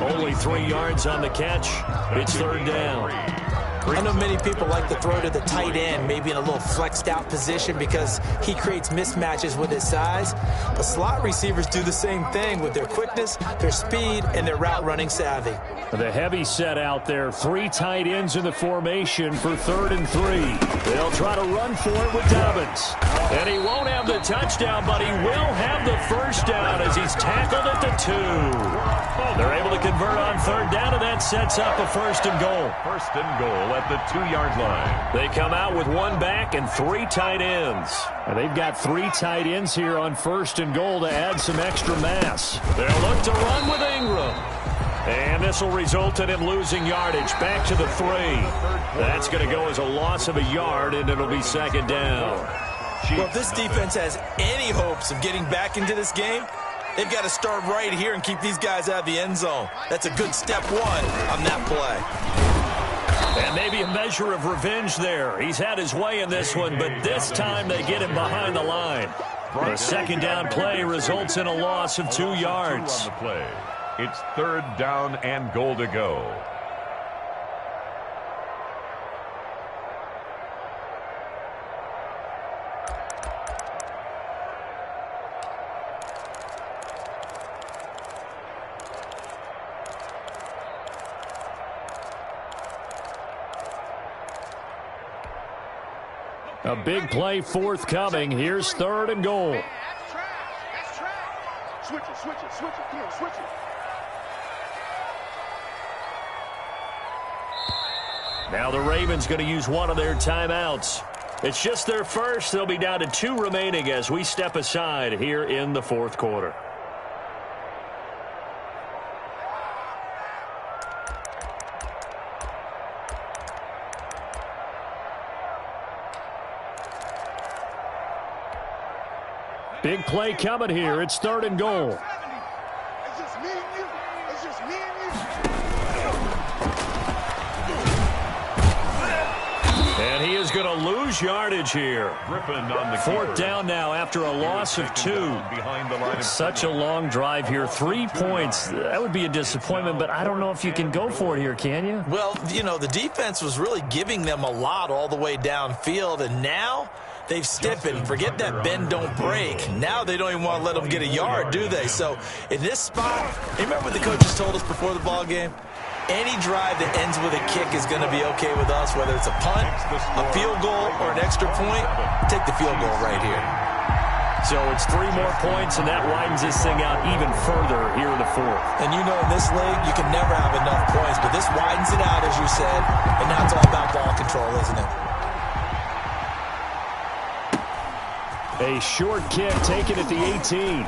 Only 3 yards on the catch. It's 3rd down. I know many people like to throw to the tight end, maybe in a little flexed out position because he creates mismatches with his size. But slot receivers do the same thing with their quickness, their speed, and their route running savvy. The heavy set out there. 3 tight ends in the formation for 3rd and 3. They'll try to run for it with Dobbins. And he won't have the touchdown, but he will have the first down as he's tackled at the 2. They're able to convert on 3rd down, and that sets up a 1st and goal. 1st and goal at the 2-yard line. They come out with 1 back and 3 tight ends. And they've got 3 tight ends here on 1st and goal to add some extra mass. They'll look to run with Ingram. And this will result in him losing yardage back to the 3. That's going to go as a loss of a yard, and it'll be 2nd down. Well, if this defense has any hopes of getting back into this game, they've got to start right here and keep these guys out of the end zone. That's a good step 1 on that play. And maybe a measure of revenge there. He's had his way in this one, but this time they get him behind the line. The 2nd down play results in a loss of 2 yards. On the play. It's 3rd down and goal to go. A big play forthcoming. Here's 3rd and goal. That's track. Switch it. Come on, switch it. Now the Ravens going to use one of their timeouts. It's just their first. They'll be down to 2 remaining as we step aside here in the 4th quarter. Big play coming here. It's 3rd and goal. It's just me and you. It's just me and you. And he is going to lose yardage here. Griffin on the 4th down now after a loss of 2. Behind the line of Such a long drive here. 3 points. That would be a disappointment, but I don't know if you can go for it here, can you? Well, you know, the defense was really giving them a lot all the way downfield, and now they've stiffened. Forget that bend, don't break. Now they don't even want to let them get a yard, do they? So in this spot, remember what the coaches told us before the ball game? Any drive that ends with a kick is going to be okay with us, whether it's a punt, a field goal, or an extra point. Take the field goal right here. So it's 3 more points, and that widens this thing out even further here in the 4th. And you know in this league, you can never have enough points, but this widens it out, as you said, and now it's all about ball control, isn't it? A short kick taken at the 18.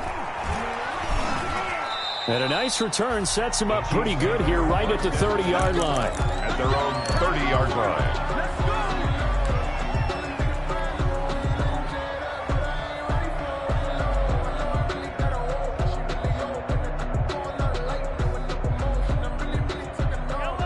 And a nice return sets him up pretty good here right at the 30-yard line. At their own 30-yard line.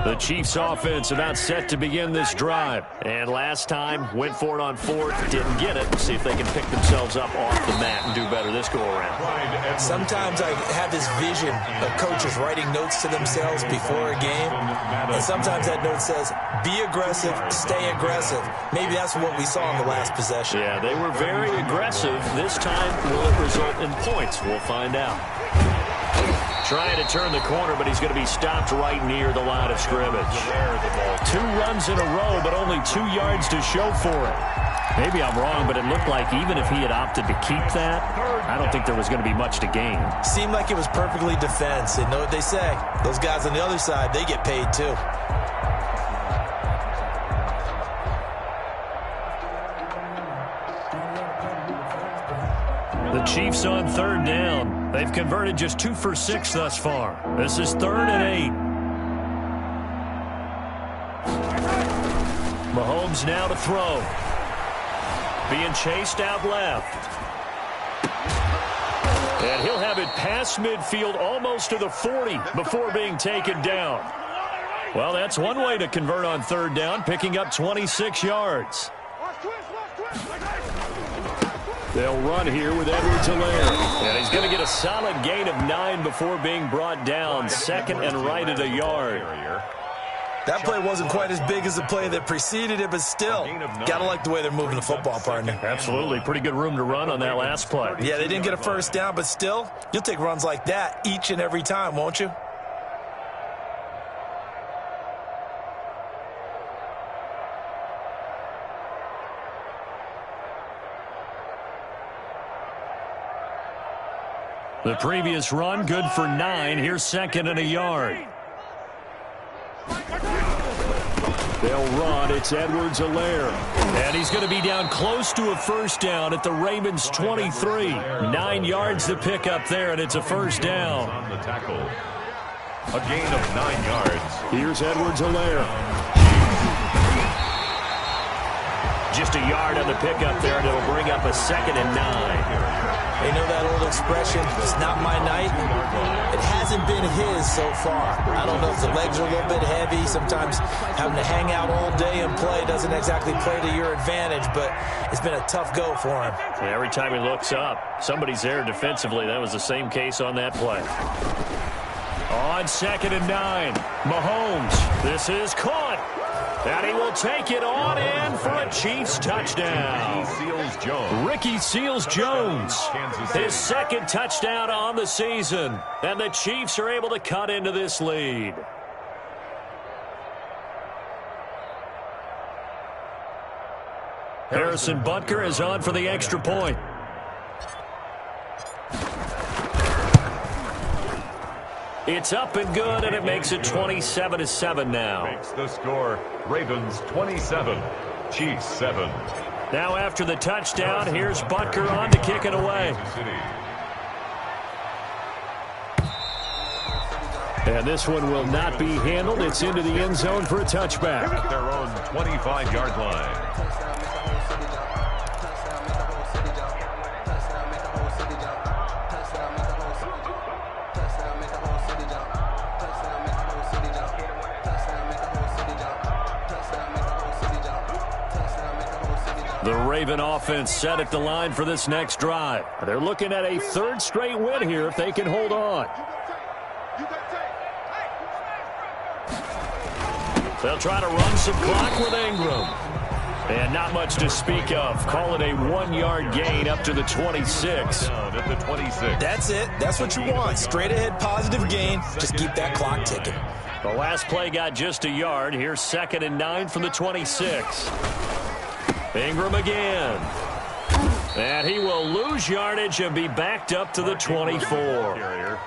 The Chiefs offense about set to begin this drive. And last time, went for it on 4th, didn't get it. See if they can pick themselves up off the mat and do better this go-around. Sometimes I have this vision of coaches writing notes to themselves before a game. And sometimes that note says, be aggressive, stay aggressive. Maybe that's what we saw in the last possession. Yeah, they were very aggressive. This time, will it result in points? We'll find out. Trying to turn the corner, but he's going to be stopped right near the line of scrimmage. 2 runs in a row, but only 2 yards to show for it. Maybe I'm wrong, but it looked like even if he had opted to keep that, I don't think there was going to be much to gain. Seemed like it was perfectly defense. And know what they say? Those guys on the other side, they get paid too. The Chiefs on 3rd down. They've converted just 2 for 6 thus far. This is 3rd and 8. Mahomes now to throw. Being chased out left. And he'll have it past midfield almost to the 40 before being taken down. Well, that's one way to convert on 3rd down, picking up 26 yards. They'll run here with Edwards-Helaire. And he's going to get a solid gain of 9 before being brought down. 2nd and right at a yard. That play wasn't quite as big as the play that preceded it, but still, got to like the way they're moving the football, partner. Absolutely. Pretty good room to run on that last play. Yeah, they didn't get a first down, but still, you'll take runs like that each and every time, won't you? The previous run, good for 9. Here's 2nd and a yard. They'll run. It's Edwards-Helaire. And he's going to be down close to a first down at the Ravens' 23. 9 yards to pick up there, and it's a first down. On the tackle. A gain of 9 yards. Here's Edwards-Helaire. Just a yard on the pickup there, and it'll bring up a 2nd and 9. You know that old expression, it's not my night? It hasn't been his so far. I don't know if the legs are a little bit heavy. Sometimes having to hang out all day and play doesn't exactly play to your advantage, but it's been a tough go for him. And every time he looks up, somebody's there defensively. That was the same case on that play. On 2nd and 9, Mahomes. This is caught. And he will take it on in for a Chiefs touchdown. Ricky Seals-Jones, his 2nd touchdown on the season. And the Chiefs are able to cut into this lead. Harrison Butker is on for the extra point. It's up and good, and it makes it 27-7 now. Makes the score, Ravens 27, Chiefs 7. Now after the touchdown, here's Butker on to kick it away. And this one will not be handled. It's into the end zone for a touchback. At their own 25-yard line. The Raven offense set at the line for this next drive. They're looking at a third straight win here if they can hold on. They'll try to run some clock with Ingram. And not much to speak of. Call it a 1-yard gain up to the 26. At the 26. That's it. That's what you want. Straight ahead positive gain. Just keep that clock ticking. The last play got just a yard. Here's 2nd and 9 from the 26. Ingram again. And he will lose yardage and be backed up to the 24.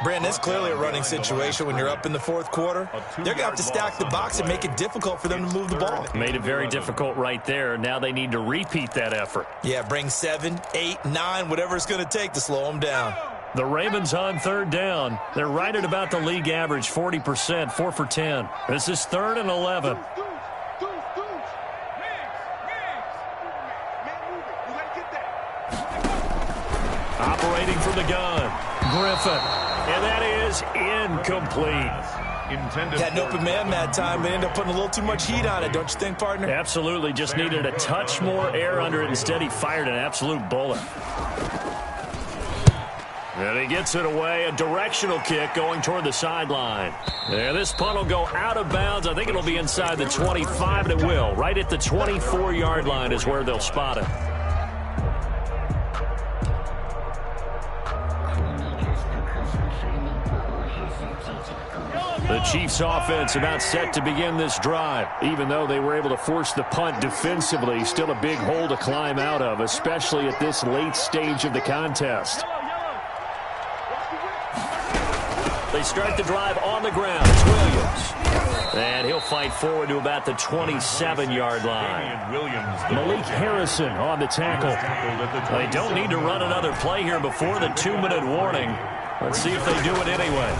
Brandon, it's clearly a running situation when you're up in the fourth quarter. They're going to have to stack the box and make it difficult for them to move the ball. Made it very difficult right there. Now they need to repeat that effort. Yeah, bring 7, 8, 9, whatever it's going to take to slow them down. The Ravens on 3rd down. They're right at about the league average, 40%, 4 for 10. This is 3rd and 11. Operating from the gun, Griffin. And that is incomplete. Had an open man that time, but ended up putting a little too much heat on it, don't you think, partner? Absolutely. Just needed a touch more air under it. Instead, he fired an absolute bullet. And he gets it away. A directional kick going toward the sideline. And this punt will go out of bounds. I think it'll be inside the 25, and it will. Right at the 24-yard line is where they'll spot it. The Chiefs offense about set to begin this drive. Even though they were able to force the punt defensively, still a big hole to climb out of, especially at this late stage of the contest. They start the drive on the ground. It's Williams. And he'll fight forward to about the 27-yard line. Malik Harrison on the tackle. They don't need to run another play here before the 2-minute warning. Let's see if they do it anyway.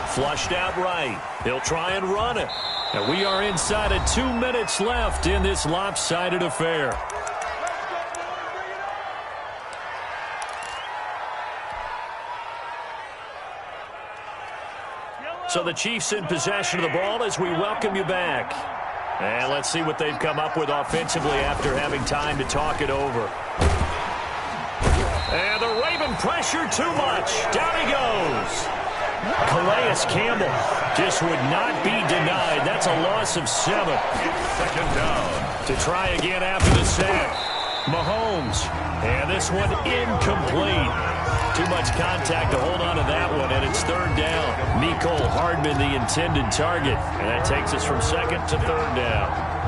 Flushed out right. He'll try and run it. And we are inside of 2 minutes left in this lopsided affair. So the Chiefs in possession of the ball as we welcome you back. And let's see what they've come up with offensively after having time to talk it over. And the Raven pressure too much. Down he goes. Calais Campbell just would not be denied. That's a loss of 7. 2nd down. To try again after the sack. Mahomes. And this one incomplete. Too much contact to hold on to that one, and it's 3rd down. Mecole Hardman, the intended target. And that takes us from 2nd to 3rd down.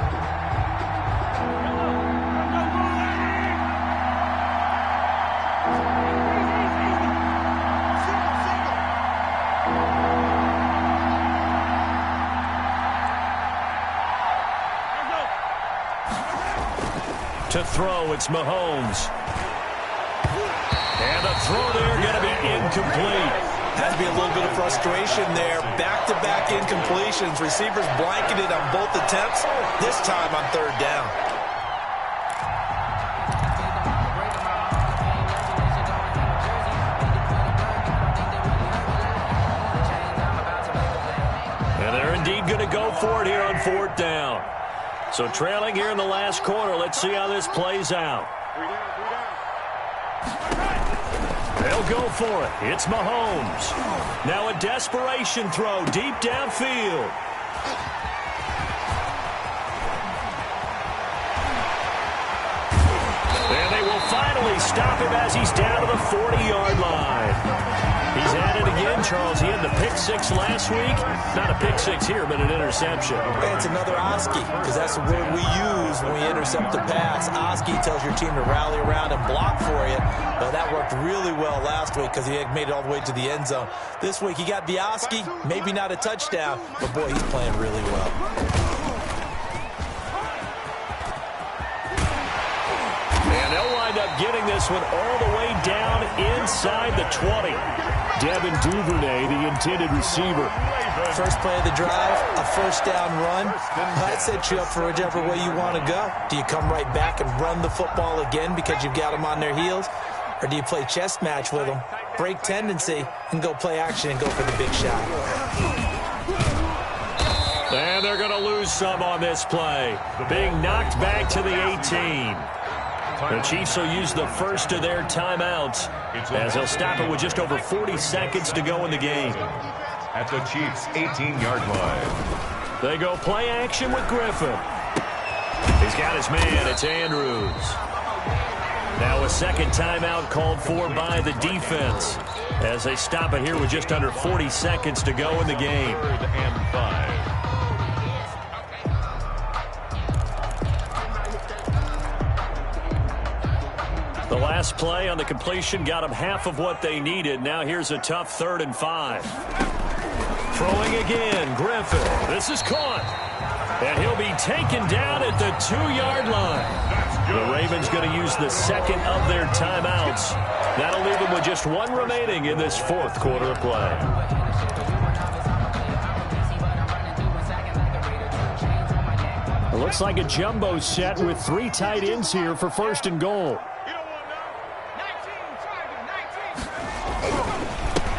To throw, it's Mahomes. And the throw there going to be incomplete. Has to be a little bit of frustration there. Back-to-back incompletions. Receivers blanketed on both attempts, this time on 3rd down. And they're indeed going to go for it here on 4th down. So trailing here in the last quarter. Let's see how this plays out. They'll go for it. It's Mahomes. Now a desperation throw deep downfield. And they will finally stop him as he's down to the 40-yard line. He's at it again, Charles. He had the pick 6 last week. Not a pick 6 here, but an interception. And it's another Oski, because that's the word we use when we intercept the pass. Oski tells your team to rally around and block for you. Well, that worked really well last week because he had made it all the way to the end zone. This week he got the Oski, maybe not a touchdown, but boy, he's playing really well. And they'll wind up getting this one all the way down inside the 20. Devin Duvernay, the intended receiver. First play of the drive, a 1st down run. That sets you up for whichever way you want to go. Do you come right back and run the football again because you've got them on their heels? Or do you play chess match with them, break tendency, and go play action and go for the big shot? And And they're going to lose some on this play. Being knocked back to the 18. The Chiefs will use the first of their timeouts as they'll stop it with just over 40 seconds to go in the game. At the Chiefs' 18-yard line. They go play action with Griffin. He's got his man. It's Andrews. Now a second timeout called for by the defense as they stop it here with just under 40 seconds to go in the game. 3rd and 5. The last play on the completion got them half of what they needed. Now here's a tough 3rd and 5. Throwing again, Griffin. This is caught. And he'll be taken down at the 2-yard line. The Ravens going to use the second of their timeouts. That'll leave them with just one remaining in this fourth quarter of play. It looks like a jumbo set with 3 tight ends here for 1st and goal.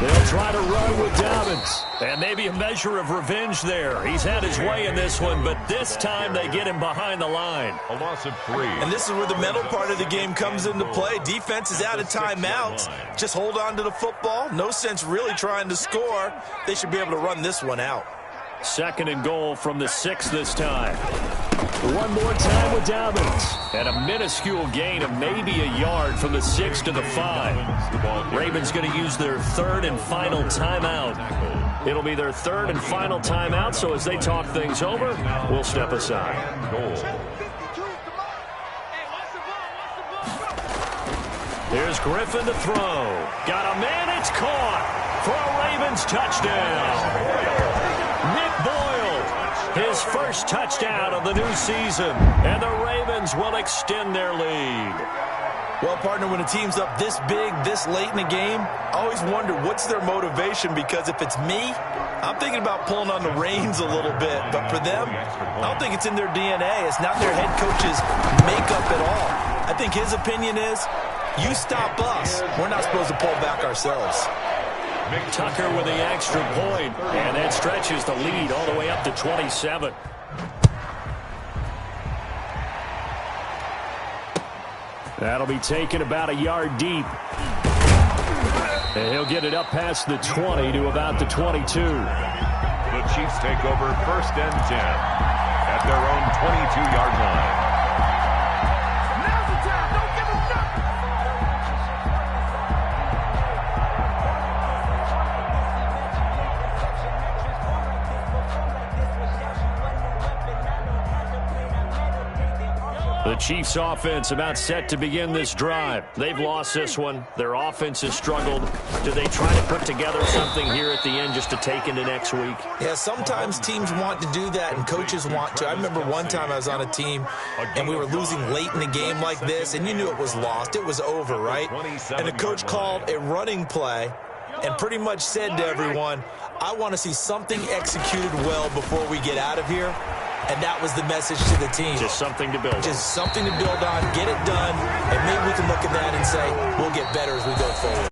They'll try to run with Dobbins. And maybe a measure of revenge there. He's had his way in this one, but this time they get him behind the line. A loss of 3. And this is where the mental part of the game comes into play. Defense is out of timeouts. Just hold on to the football. No sense really trying to score. They should be able to run this one out. 2nd and goal from the 6 this time. One more time with Dobbins. And a minuscule gain of maybe a yard from the 6 to the 5. Ravens going to use their 3rd and final timeout. It'll be their 3rd and final timeout, so as they talk things over, we'll step aside. Here's Griffin to throw. Got a man, it's caught for a Ravens touchdown. Nick Boyle, his first touchdown of the new season, and the Ravens will extend their lead. Well, partner, when a team's up this big, this late in the game, I always wonder what's their motivation, because if it's me, I'm thinking about pulling on the reins a little bit. But for them, I don't think it's in their DNA. It's not their head coach's makeup at all. I think his opinion is, you stop us, we're not supposed to pull back ourselves. Tucker with the extra point, and that stretches the lead all the way up to 27. That'll be taken about a yard deep. And he'll get it up past the 20 to about the 22. The Chiefs take over 1st and 10 at their own 22-yard line. Now's the time. Don't give them nothing. The Chiefs offense about set to begin this drive. They've lost this one. Their offense has struggled. Do they try to put together something here at the end just to take into next week? Yeah, sometimes teams want to do that and coaches want to. I remember one time I was on a team and we were losing late in the game like this, and you knew it was lost. It was over, right? And the coach called a running play and pretty much said to everyone, I want to see something executed well before we get out of here. And that was the message to the team. Just something to build on. Just something to build on, get it done, and maybe we can look at that and say, we'll get better as we go forward.